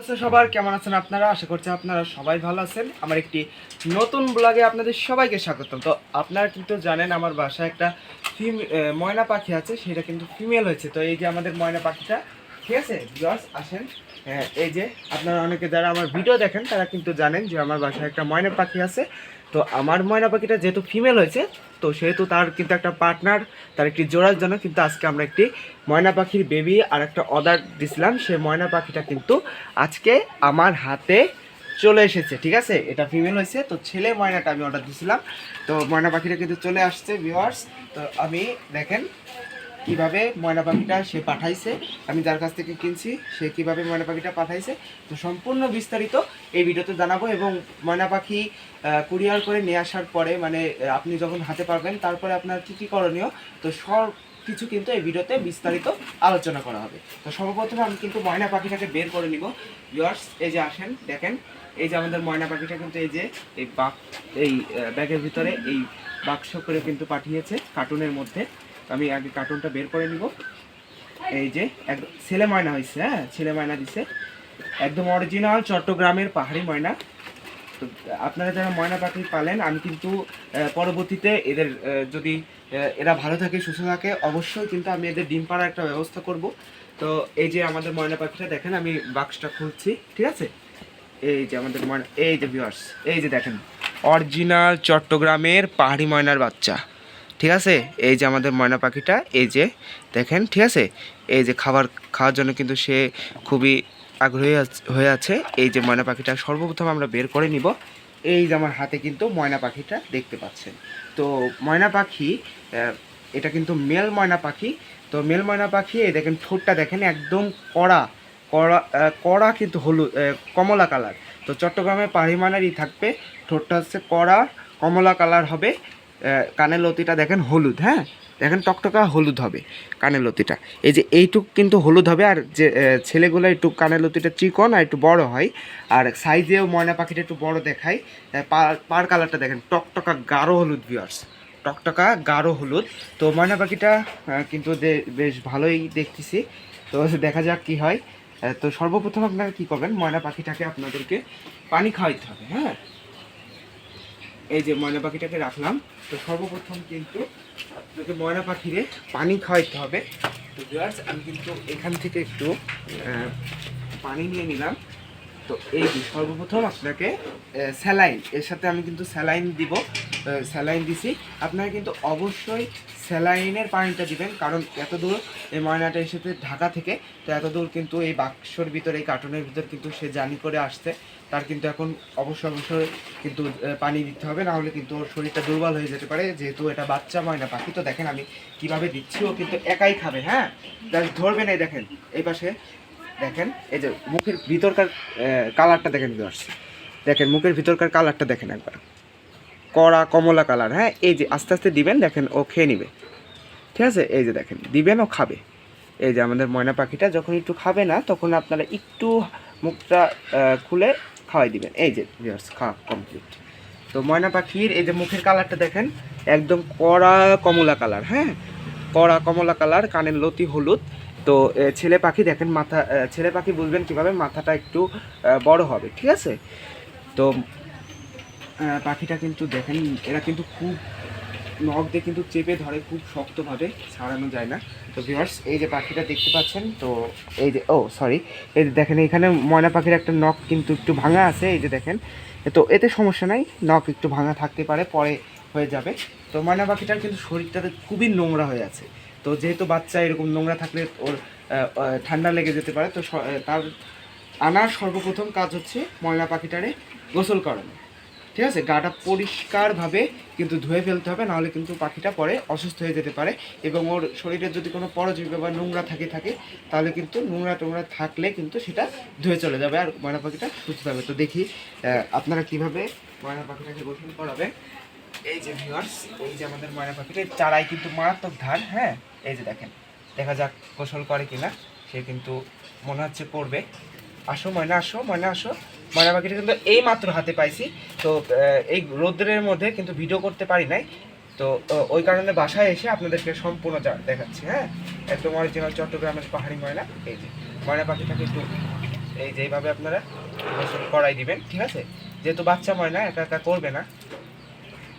আচ্ছা, সবার কেমন আছেন আপনারা? আশা করছি আপনারা সবাই ভালো আছেন। আমার একটি নতুন ব্লগে আপনাদের সবাইকে স্বাগতম। তো আপনারা কিন্তু জানেন আমার বাসায় একটা ময়না পাখি আছে, সেটা কিন্তু ফিমেল হয়েছে। তো এই যে আমাদের ময়না পাখিটা, ঠিক আছে ভিউয়ার্স আসেন। হ্যাঁ, এই যে আপনারা অনেকে যারা আমার ভিডিও দেখেন তারা কিন্তু জানেন যে আমার বাসায় একটা ময়না পাখি আছে। তো আমার ময়না পাখিটা যেহেতু ফিমেল হয়েছে, তো সেহেতু তার কিন্তু একটা পার্টনার, তার একটি জোড়ার জন্য কিন্তু আজকে আমরা একটি ময়না পাখির বেবি আর একটা অর্ডার দিছিলাম। সে ময়না পাখিটা কিন্তু আজকে আমার হাতে চলে এসেছে, ঠিক আছে। এটা ফিমেল হয়েছে, তো ছেলে ময়নাটা আমি অর্ডার দিয়েছিলাম। তো ময়না পাখিটা কিন্তু চলে আসছে ভিউয়ার্স। তো আমি দেখেন কিভাবে ময়না পাখিটা সে পাঠাইছে, আমি যার কাছ থেকে কিনছি সে কিভাবে ময়না পাখিটা পাঠাইছে, তো সম্পূর্ণ বিস্তারিত এই ভিডিওতে জানাবো। এবং ময়না পাখি কুরিয়ার করে নিয়ে আসার পরে মানে আপনি যখন হাতে পারবেন তারপরে আপনার কী কী করণীয়, তো সব কিছু কিন্তু এই ভিডিওতে বিস্তারিত আলোচনা করা হবে। তো সর্বপ্রথমে আমি কিন্তু ময়না পাখিটাকে বের করে নিব ভিউয়ার্স। এই যে আসেন দেখেন, এই যে আমাদের ময়না পাখিটা কিন্তু এই যে এই ব্যাগের ভিতরে এই বাক্স করে কিন্তু পাঠিয়েছে কার্টুনের মধ্যে। আমি আগে কার্টুনটা বের করে নিব। এই যে একদম ছেলে ময়না হয়েছে, হ্যাঁ ছেলে ময়না দিছে, একদম অরিজিনাল চট্টগ্রামের পাহাড়ি ময়না। তো আপনারা যারা ময়না পাখি পালেন, আমি কিন্তু পরবর্তীতে এদের যদি এরা ভালো থাকে সুস্থ থাকে অবশ্যই কিন্তু আমি এদের ডিম পাড়ার একটা ব্যবস্থা করব। তো এই যে আমাদের ময়না পাখিটা দেখেন, আমি বাক্সটা খুলছি, ঠিক আছে। এই যে আমাদের ময়না, এই যে ভিউয়ার্স, এই যে দেখেন অরিজিনাল চট্টগ্রামের পাহাড়ি ময়নার বাচ্চা, ঠিক আছে। এই যে আমাদের ময়না পাখিটা, এই যে দেখেন, ঠিক আছে। এই যে খাওয়ার জন্য কিন্তু সে খুবই আগ্রহী হয়ে আছে। এই যে ময়না পাখিটা সর্বপ্রথম আমরা বের করে নিব। এই যে আমার হাতে কিন্তু ময়না পাখিটা দেখতে পাচ্ছেন। তো ময়না পাখি এটা কিন্তু মেল ময়না পাখি। তো মেল ময়না পাখি, এই দেখেন ঠোঁটটা দেখেন একদম কড়া কড়া কড়া কিন্তু হলুদ কমলা কালার। তো চট্টগ্রামের পাহাড়ি ময়নারই থাকবে, ঠোঁটটা হচ্ছে কড়া কমলা কালার হবে। কানের লতিটা দেখেন হলুদ, হ্যাঁ দেখেন টকটকা হলুদ হবে কানের লতিটা। এই যে এইটুক কিন্তু হলুদ হবে, আর যে ছেলেগুলো একটু কানের লতিটা চিকন আর একটু বড় হয়, আর সাইজেও ময়না পাখিটা একটু বড় দেখায়। পার কালারটা দেখেন টকটকা গাঢ় হলুদ ভিউয়ার্স, টকটকা গাঢ় হলুদ। তো ময়না পাখিটা কিন্তু বেশ ভালোই দেখতেছি। তো দেখা যাক কি হয়। তো সর্বপ্রথম আপনারা কি করবেন, ময়না পাখিটাকে আপনাদেরকে পানি খাওয়াইতে হবে, হ্যাঁ। এই যে ময়না পাখিটাকে রাখলাম। তো সর্বপ্রথম কিন্তু আপনাকে ময়না পাখিরে পানি খাওয়াইতে হবে। তো ভিউয়ার্স আমি কিন্তু এখান থেকে একটু পানি নিয়ে নিলাম। তো এই যে সর্বপ্রথম আপনাকে স্যালাইন, এর সাথে আমি কিন্তু স্যালাইন দিব, স্যালাইন দিছি। আপনারা কিন্তু অবশ্যই স্যালাইনের পানিটা দিবেন, কারণ এত দূর এই ময়নাটা এসেছে ঢাকা থেকে। তো এত দূর কিন্তু এই বাক্সর ভিতরে, এই কার্টুনের ভিতর কিন্তু সে জার্নি করে আসছে। তার কিন্তু এখন অবশ্যই কিন্তু পানি দিতে হবে, না হলে কিন্তু ওর শরীরটা দুর্বল হয়ে যেতে পারে, যেহেতু এটা বাচ্চা ময়না পাখি। তো দেখেন আমি কিভাবে দিচ্ছি, ও কিন্তু একাই খাবে, হ্যাঁ ধরবেন। এই দেখেন এই পাশে দেখেন, এই যে মুখের ভিতরকার কালারটা দেখেন ভিউয়ার্স, দেখেন মুখের ভিতরকার কালারটা দেখেন একবার, কড়া কমলা কালার, হ্যাঁ। এই যে আস্তে আস্তে দিবেন, দেখেন ও খেয়ে নিবে, ঠিক আছে। এই যে দেখেন দিবেন, ও খাবে। এই যে আমাদের ময়না পাখিটা যখন একটু খাবে না, তখন আপনারা একটু মুখটা খুলে খাওয়াই দিবেন। এই যে ভিউয়ার্স খাওয়া কমপ্লিট। তো ময়না পাখির এই যে মুখের কালারটা দেখেন একদম কড়া কমলা কালার, হ্যাঁ কড়া কমলা কালার, কানের লতি হলুদ। তো ছেলে পাখি দেখেন মাথা, ছেলে পাখি বুঝবেন কীভাবে, মাথাটা একটু বড় হবে, ঠিক আছে। তো পাখিটা কিন্তু দেখেন এরা কিন্তু খুব নখ দিয়ে কিন্তু চেপে ধরে, খুব শক্তভাবে ছাড়ানো যায় না। তো ভিউয়ার্স এই যে পাখিটা দেখতে পাচ্ছেন, তো এই যে সরি, এই যে দেখেন এখানে ময়না পাখির একটা নখ কিন্তু একটু ভাঙা আছে, এই যে দেখেন। তো এতে সমস্যা নাই, নখ একটু ভাঙা থাকতে পারে, পরে হয়ে যাবে। তো ময়না পাখিটার কিন্তু শরীরটাতে খুবই নোংরা হয়ে আছে। তো যেহেতু বাচ্চা এরকম নোংরা থাকলে ওর ঠান্ডা লেগে যেতে পারে। তো তার আনার সর্বপ্রথম কাজ হচ্ছে ময়না পাখিটারে গোসল করানো, ঠিক আছে। গাটা পরিষ্কারভাবে কিন্তু ধুয়ে ফেলতে হবে, নাহলে কিন্তু পাখিটা পরে অসুস্থ হয়ে যেতে পারে। এবং ওর শরীরে যদি কোনো পরজীবী বা নোংরা থাকে তাহলে কিন্তু নোংরা থাকলে কিন্তু সেটা ধুয়ে চলে যাবে, আর ময়না পাখিটা সুস্থ হবে। তো দেখি আপনারা কীভাবে ময়না পাখিটাকে গোসল করাবে। এই যে ভিউয়ার্স, এই যে আমাদের ময়না পাখিটার চারাই কিন্তু মারাত্মক ধার, হ্যাঁ এই যে দেখেন, দেখা যাক গোসল করে কিনা। সে কিন্তু মনে হচ্ছে করবে। আসো ময়না, আসো ময়না, আসো। ময়না পাখিটা কিন্তু এই মাত্র হাতে পাইছি। তো এই রোদ্রের মধ্যে কিন্তু ভিডিও করতে পারি নাই, তো ওই কারণে বাসায় এসে আপনাদেরকে সম্পূর্ণ দেখাচ্ছি, হ্যাঁ একদম অরিজিনাল চট্টগ্রামের পাহাড়ি ময়না। এই যে ময়না পাখিটাকে একটু এই যে এইভাবে আপনারা গোসল করাই দিবেন, ঠিক আছে? যেহেতু বাচ্চা ময়না একা একা করবে না,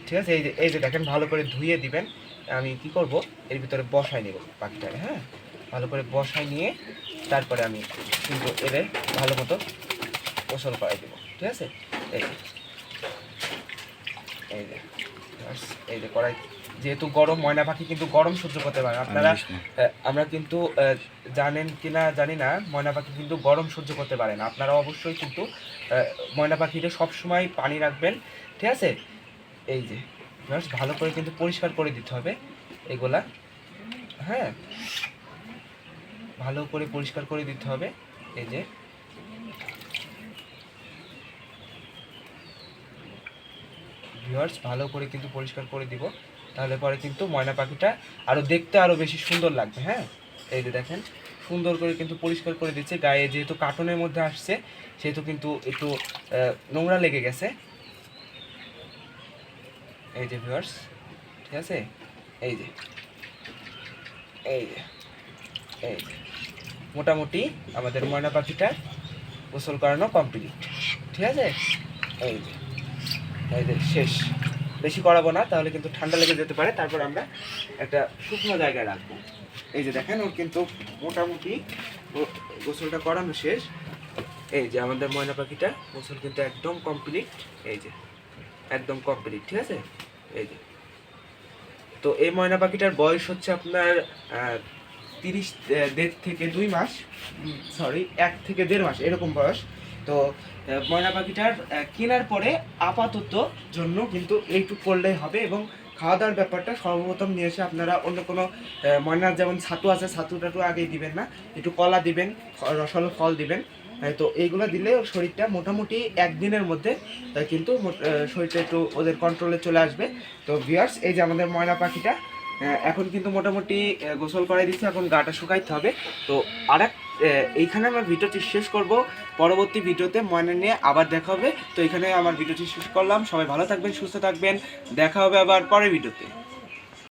ঠিক আছে? এই যে দেখেন ভালো করে ধুয়ে দিবেন। আমি কি করব, এর ভিতরে বসাই নেব পাখিটাকে, হ্যাঁ, ভালো করে বসাই নিয়ে তারপরে আমি কিন্তু এদের ভালো মতো গোসল করাই দেবো, ঠিক আছে? এই যে এই যে এই যে করাই, যেহেতু গরম, ময়না পাখি কিন্তু গরম সহ্য করতে পারে না। আপনারা আমরা কিন্তু জানেন কিনা জানি না, ময়না পাখি কিন্তু গরম সহ্য করতে পারে না। আপনারা অবশ্যই কিন্তু ময়না পাখিটা সবসময় পানি রাখবেন, ঠিক আছে? এই যে ভালো করে কিন্তু পরিষ্কার করে দিতে হবে এগুলা, হ্যাঁ, ভালো করে পরিষ্কার করে দিতে হবে। এই যে ভিউয়ার্স, ভালো করে কিন্তু পরিষ্কার করে দিব, তাহলে পরে কিন্তু ময়না পাখিটা আরও দেখতে আরও বেশি সুন্দর লাগবে, হ্যাঁ। এই যে দেখেন সুন্দর করে কিন্তু পরিষ্কার করে দিচ্ছে। গায়ে যেহেতু কার্টনের মধ্যে আসছে সেহেতু কিন্তু একটু নোংরা লেগে গেছে। এই যে ভিউয়ার্স, ঠিক আছে? এই যে এই যে এই যে মোটামুটি আমাদের ময়না পাখিটা গোসল করানো কমপ্লিট, ঠিক আছে? এই যে এই যে শেষ, বেশি করাবো না, তাহলে কিন্তু ঠান্ডা লেগে যেতে পারে। তারপর আমরা একটা শুকনো জায়গায় রাখবো। এই যে দেখেন ওর কিন্তু মোটামুটি গোসলটা করানো শেষ। এই যে আমাদের ময়না পাখিটা গোসল কিন্তু একদম কমপ্লিট, এই যে একদম কমপ্লিট, ঠিক আছে? এই যে, তো এই ময়না পাখিটার বয়স হচ্ছে আপনার 1.5 থেকে 2 মাস, সরি 1 থেকে 1.5 মাস এরকম বয়স। তো ময়না পাখিটার কেনার পরে আপাতত জন্য কিন্তু এইটুক করলেই হবে, এবং খাওয়া দাওয়ার ব্যাপারটা সর্বপ্রথম নিয়ে এসে আপনারা অন্য কোনো ময়নার যেমন ছাতু আছে, ছাতু টাতু আগেই দিবেন না, একটু কলা দিবেন, রসালো ফল দিবেন। তো এইগুলো দিলে ওর শরীরটা মোটামুটি একদিনের মধ্যে কিন্তু শরীরটা একটু ওদের কন্ট্রোলে চলে আসবে। তো ভিউয়ার্স, এই যে আমাদের ময়না পাখিটা এখন কিন্তু মোটামুটি গোসল করাই দিচ্ছে, এখন গাটা শুকাইতে হবে। তো এইখানে আমার ভিডিওটি শেষ করব। পরবর্তী ভিডিওতে ময়না নিয়ে আবার দেখা হবে। তো এখানে আমার ভিডিওটি শেষ করলাম। সবাই ভালো থাকবেন, সুস্থ থাকবেন, দেখা হবে আবার পরের ভিডিওতে।